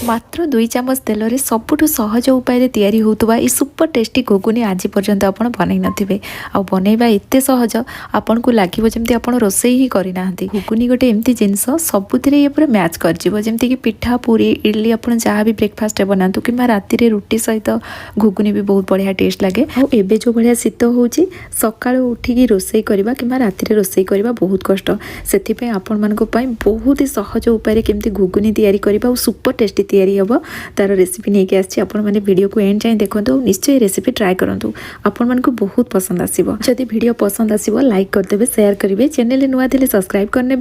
मात्र 2 चामच तेल रे सबुठु सहज उपाय तैयारी होतुबा ई सुपर टेस्टी घुगुनी आज पर्यंत आपण बनै नथिबे आ बनैबा एते सहज आपन को लागिबो जेमति आपण रोसई ही करि नाहंती। घुगुनी गोटे एमती जिंस सबुथिरे ये पूरा मैच कर जिवो जेमति कि पिठा पूरी इडली आपण जहाँ भी ब्रेकफास्ट बनातु कि राति रे रुटी सहित घुगुनी भी बहुत बढ़िया टेस्ट लगे। आ एबे जो बढ़िया शीत होउची सकाळु उठिकी रोसई करबा कि राति रे रोसई करबा बहुत कष्ट सेति पे आपण मानको पई बहुत ही सहज उपाय केमति घुगुनी तैयारी करबा सुपर टेस्टी तैयारी हम तार रेसिपी नहीं आसी आपण मैंने वीडियो को एंड जाए देखो निश्चय रेसिपी ट्राए करूँ आपण मानक बहुत पसंद आसो। जदि वीडियो पसंद आसो लाइक करदे शेयर करेंगे चैनल नुआ थे सब्सक्राइब करने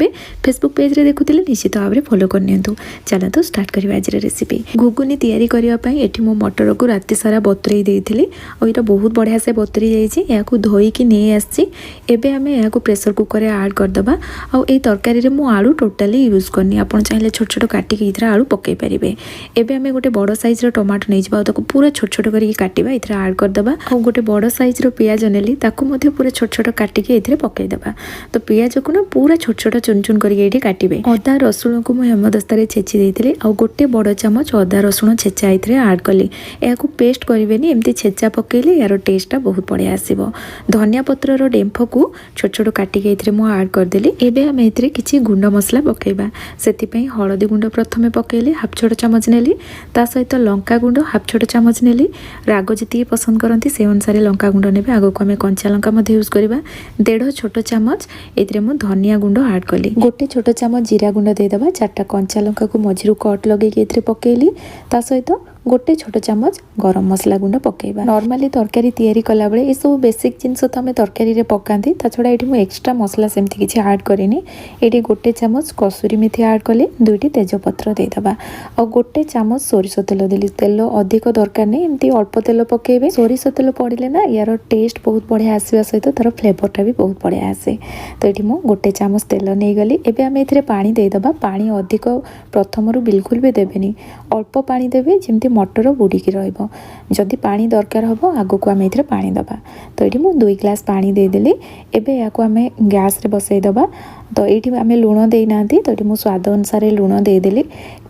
फेसबुक पेज रे देखुले निश्चित भाव में फॉलो करनी चलते स्टार्ट करिबा आज रेसिपी। घुगुनी तैयारी करने एठी मो मटर को राति सारा बतुरई देइथिली और ये बहुत बढ़िया से बतुरी जाइए या धोईकी नहीं आसी एबे आमे या प्रेशर कुकर रे ऐड करदबा और ये तरकारी रे मो आलू टोटाली यूज करनी आपण चाहिए छोट छोट काटिकी इथरा आलू पकई पारिबे। एबे आमे गोटे बड़ साइज रो टमाटो नहीं जाबा ताको पूरा छोट छोट करके काटिबा इथरा ऐड करदबा और गोटे बड़ साइज रो प्याज नेली ताको मध्ये पूरा छोट छोट काटिके इथरे पकई देबा। तो प्याज को ना पूरा छोट छोट चुन चुन करके एठी काटिबे। अदा रसुण को मैं हेमदस्ता रे छेची देइथिली और गोटे बड़ चामच अदा रसुण छेचा इथरे ऐड कली याको पेस्ट करिवेनी एमती छेचा पकेले यार टेस्टटा बहुत बढ़िया आसीबो। धनिया पत्र रो डेम्फो को छोट छोट काटिके इथरे मो ऐड कर देली। एबे हम इथरे किछि गुंड मसला पकेबा सेति पई हळदी गुंड प्रथमे पकेली हाफ छोट चामच नेली ता सहित लंका गुंड हाफ छोट चामच नेली राग जी पसंद करती से अनुसार लंका गुंड ने आगे को आम कंचा लंका यूज करवा 1.5 छोट चामच ए धनिया गुंड ऐड कली गोटे छोट चामच जीरा गुंड देदेबा 4टा कंचा लंका को मझिरु कट लगे पकेली ता सहित गोटे छोट चामच गरम मसला गुंड पकेबा। नॉर्मली तरकारी तैयारी कला बेले ये सब बेसिक जिनस तो आम तरकारी रे पकांती ता छड़ा एठी मु एक्स्ट्रा मसला सेमती किछि ऐड करिनी। एठी गोटे चामच कसूरी मेथी ऐड कले 2टी तेजपत्र देदबा और गोटे चामच सोरिष तेल देली। तेल अधिक दरकार नहीं एमती अल्प तेल पकेबे। सोरिष तेल पड़िले ना यार टेस्ट बहुत बढ़िया आसीबा सहित तार फ्लेवरटा भी बहुत बढ़िया आसे। तो एठी मु गोटे चामच तेल नै गली। एबे आम एथिरे पानी देदबा। पानी अधिक प्रथमरु बिल्कुल भी देबेनी अल्प पानी देबे जेमती मटर बुड़ीकी रहिबो। जदि पानी दरकार हम आगो को आम एथिरे पानी दबा। तो ये 2 ग्लास पानी देदेली। एबे याको आम गैस रे बसई दबा। तो ये आम लुण देना तो ये स्वाद अनुसार लुण देदेली।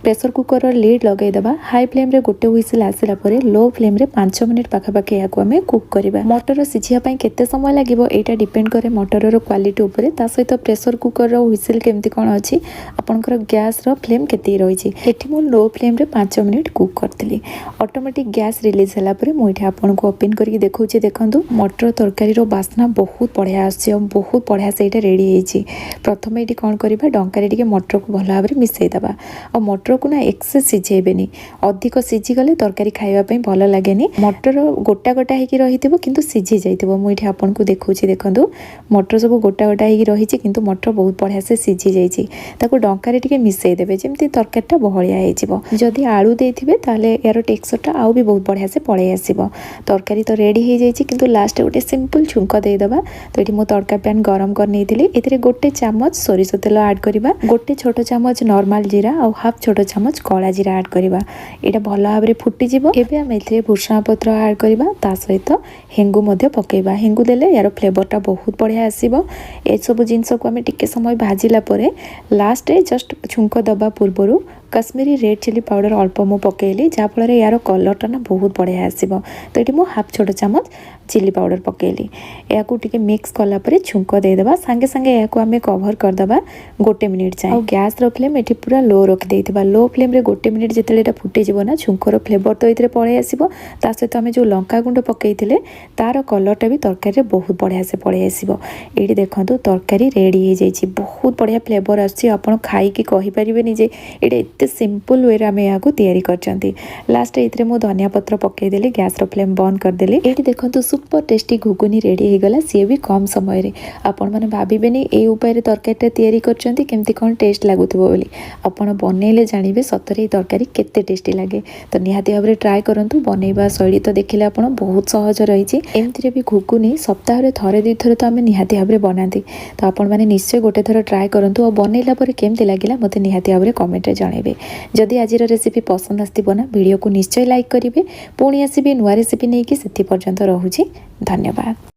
प्रेशर कुकर लिड लगे दबा। हाई फ्लेम रे गोटे हुइसिल आसिला परे लो फ्लेम रे 5 मिनिट पाखापाखि याको आम कुक करबा। मटर सिझिया पई केते समय लागिबो एटा डिपेंड करे मटर रो क्वालिटी ऊपर ता सहित प्रेशर कुकर रो हुइसिल केमती कोन अछि आपनकर गैस रो फ्लेम केते रहिछि। एठी मु लो फ्लेम रे 5 मिनिट कुक करतली। ऑटोमेटिक गैस रिलीज होला परे मु एठी आपनको ओपन करके देखौछि। देखंतु मटर तरकारी रो बास्ना बहुत बढ़िया आछि और बहुत बढ़िया से एटा रेडी हेछि। प्रथमे एठी कोन करबा डंकारे टिके मटर को भला भाबरे मिसई दबा और मटर को ना एक्सेस सिझेबेनी अधिक सिझी गले तरकारी खाइबा पई भल लागेनी। मटर गोटा गोटा हेकी रहिथिबो किंतु सिझी जाइथिबो। मु एठी आपनको देखौछि। देखंतु मटर सब गोटा गोटा हेकी रहिछि किंतु मटर बहुत बढ़िया से सिझी जाइछि। ताको डंकारे टिके मिसई देबे जेमति तरकारीटा बहलिया हेजिबो। जदि आलू देथिबे ताले यार टेक्सचरटा आउ भी बहुत बढ़िया से पळै आसीबो। तरकारी तो रेडी हे जाइछि किंतु लास्ट गोटे सिंपल छुंक दे दबा। तो एठी मु तड़का पैन गरम कर नेइथिली। एथिरे गोटे चामच सोरिष तेल ऐड करबा गोटे छोट चामच नॉर्मल जीरा और हाफ छोट चामच कला जीरा ऐड करबा। एटा भल भाबरे फुटी जिवो। एबे हम एथिरे भुसुंगा पत्र ऐड करबा ता सहित हेंगु मध्ये पकेबा। हेंगु देले यार फ्लेवरटा बहुत बढ़िया आसीबो। ए सब जिंस को हम टिके समय भाजिला परे लास्ट रे जस्ट छुंक दबा पूर्वरु कश्मीरी रेड चिली पाउडर अल्प मु पकेली जहाँ फल यार कलरटा ना बहुत बढ़िया आसीबो। तो ये हाफ छोट चामच चिली पाउडर पकेली या मिक्स कला परे छुंक देदेबा। सांगे सांगे या आम कभर करदबा गोटे मिनिट जाए और गैस रो फ्लेम एठी पूरा लो रखि देइथिबा। लो फ्लेम रे गोटे मिनिट जेतेले एटा फुटी जिवो ना छुंकर फ्लेवर तो इतरे पळे आसीबो ता सहित आमे जो लंका गुंड पकेइथिले तार कलरटा भी तरकारी रे बहुत बढ़िया से पळे आसीबो। एठी देखंतु तरकारी रेडी हे जाइछि बहुत बढ़िया फ्लेवर आछि। आपण खाई की कहि परिबेनी जे एटा एते सिंपल वे रे आमे याको तैयारी करचंती। लास्ट इतरे मु धनिया पत्र पकई देली गैस रो फ्लेम बंद कर देली। एठी देखंतु सुपर टेस्टी घुगुनी रेडी हे गला सी भी कम समय रे। आपण माने भाबिबेनी ए उपाय रे तरकारीटा तैयारी करचंती केमती कोन टेस्ट लागुथबो बोली। आपण बनेले जानिबे सतरे ए तरकारी केते टेस्टी लागे। तो निहाती भाबरे ट्राई करंतु। बनेबा शैली तो देखिले आपण बहुत सहज रहिछि। एमति रे भी घुगुनी सप्ताह रे थरे दुई थरे तो आमे निहाती भाबरे बनांती। तो आपण माने निश्चय गोटे थर ट्राई करंतु और बनेला परे केमती लागिला मते निहाती भाबरे कमेंट रे जणेबे। जदि आज रेसिपी पसंद आसथिबो ना वीडियो को निश्चय लाइक करिवे। पुणी आसीबे नुआ रेसिपी नेकी सेति पर्यंत रहुछि। धन्यवाद।